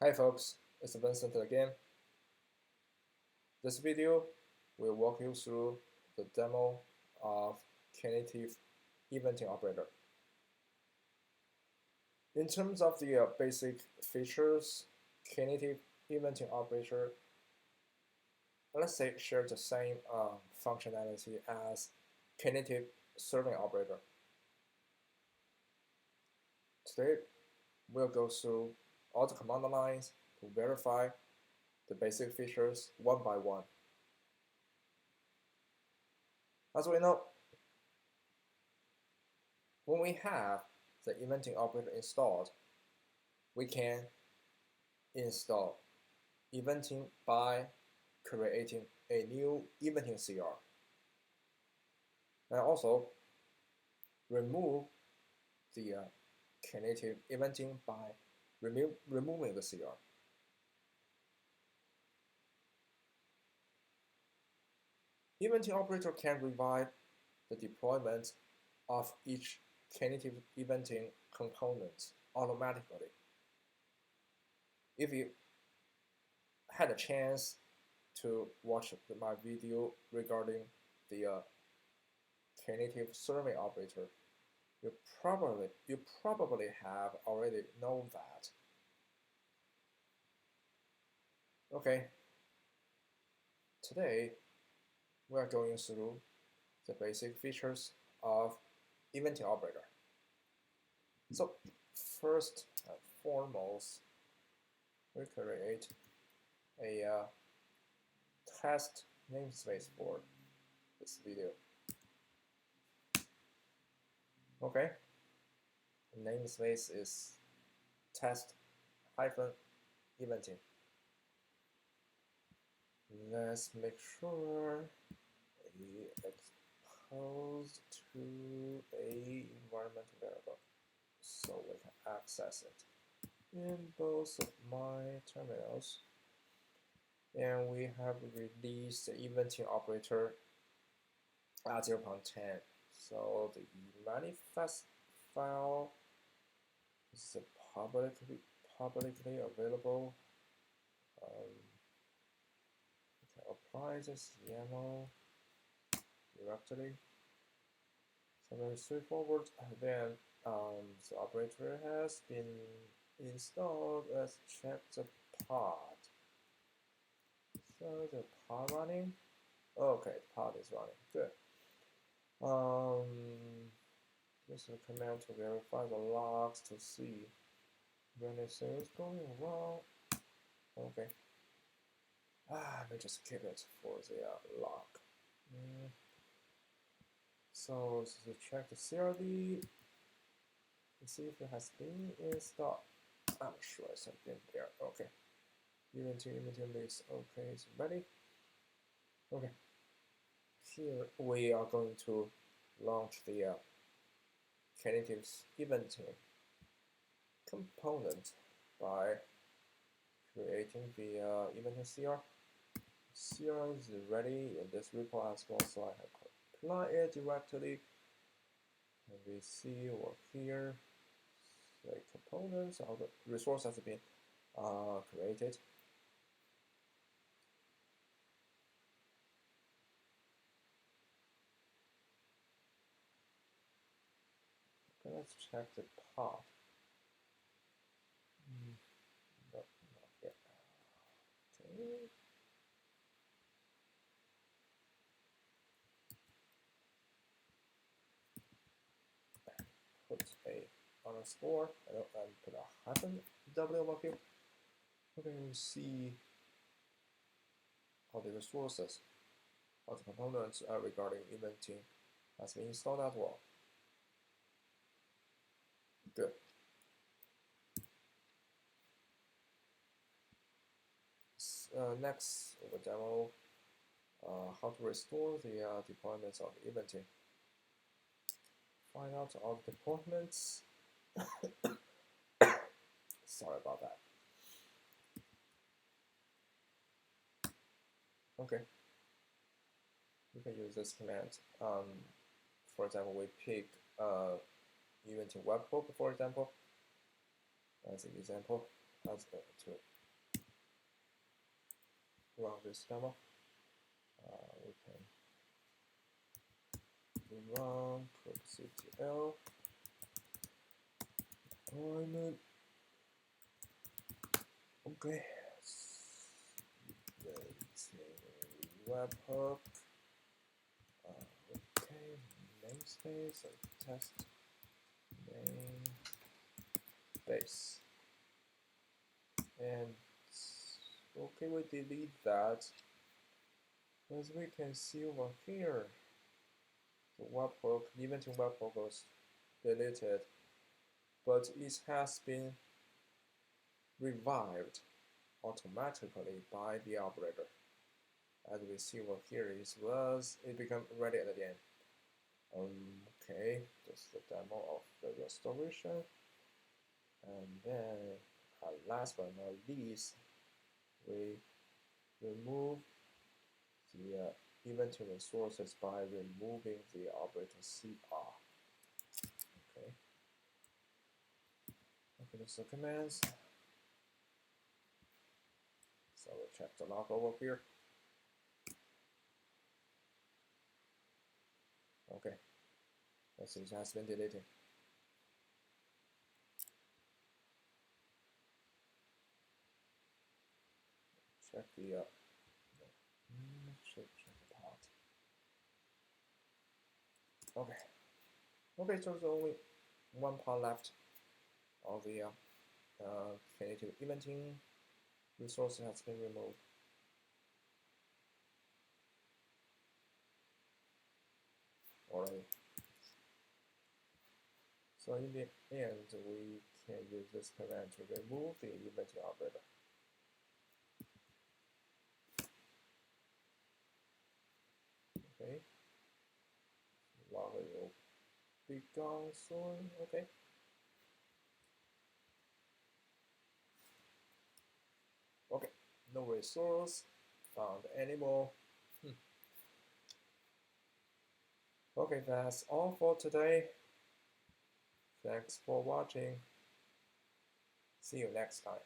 Hi folks, it's Vincent again. This video will walk you through the demo of Knative Eventing Operator. In terms of the basic features, Knative Eventing Operator, let's say, shares the same functionality as Knative Serving Operator. Today, we'll go through all the command lines to verify the basic features one by one. As we know, when we have the eventing operator installed, we can install eventing by creating a new eventing CR, and also remove the Knative eventing by removing the CR. Eventing operator can revive the deployment of each Knative eventing component automatically. If you had a chance to watch my video regarding the Knative Serving Operator, you probably have already known that. Okay, today we are going through the basic features of eventing operator. So first and foremost, we create a test namespace for this video. Okay, the namespace is test-eventing. Let's make sure we expose to a environment variable so we can access it in both of my terminals. And we have released the eventing operator at 0.10. So the manifest file is publicly available. We can apply this YAML directly. So very straightforward. And then the operator has been installed. Let's check the pod. So the pod running. Okay, the pod is running. Good. Use the command to verify the logs to see when anything is going wrong. Okay. Let me just keep it for the log. So to check the CRD, to see if it has been installed. I'm sure it's been there. Okay. Eventing list. Okay, it's ready. Okay. Here we are going to launch the Knative eventing component by creating the eventing CR. CR is ready in this repo as well, so I have applied it directly. And we see over here the components of the resource has been created. Okay, let's check the pod. No, not yet. Okay. Put a underscore and put a hyphen W over here. Okay, we see all the resources, all the components regarding eventing has been installed as well. Good. Next, we will demo how to restore the deployments of eventing. Find out all the deployments. Sorry about that. Okay. You can use this command. For example, we pick eventing webhook, for example, as an example. as to run this demo. We can run proctl deployment. Okay, webhook. Okay, namespace and test namespace. And okay, we delete that. As we can see over here, the webhook, eventing webhook was deleted, but it has been revived automatically by the operator. As we see over here, it became ready at the end. Okay, just the demo of the restoration. And then, last but not least, we remove the eventing resources by removing the operator CR. Okay. Okay, that's the commands. So we'll check the log over here. Okay, message has been deleted. Check the check the part. Okay. Okay, so there's only one part left of the Knative Eventing resource has been removed. Already. So in the end, we can use this command to remove the eventing operator. Okay. Log will be gone soon. Okay. Okay. No resource found anymore. Okay, that's all for today. Thanks for watching. See you next time.